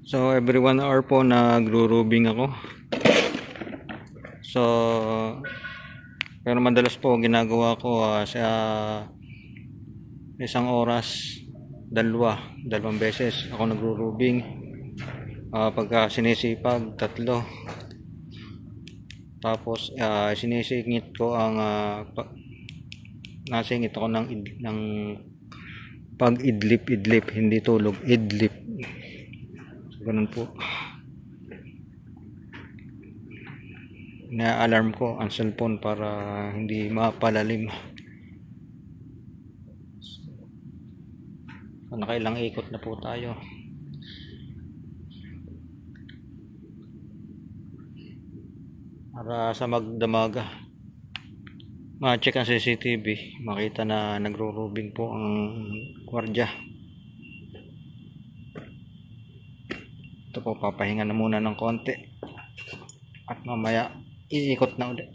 So every 1 hour po nagro-rubing ako. So pero madalas po ginagawa ko sa isang oras dalawang beses ako nagro-rubing. Pagka sinisipag 3, tapos sinisingit ko ang nasingit ako ng pag-idlip, hindi tulog, idlip. So, ganun po. Na-alarm ko ang cellphone para hindi mapalalim. So, nakailang ikot na po tayo. Para sa magdamaga ma-check ang CCTV, makita na nagro-rubing po ang gwardiya. Ito po, papahinga na muna ng konti at mamaya iikot na ulit.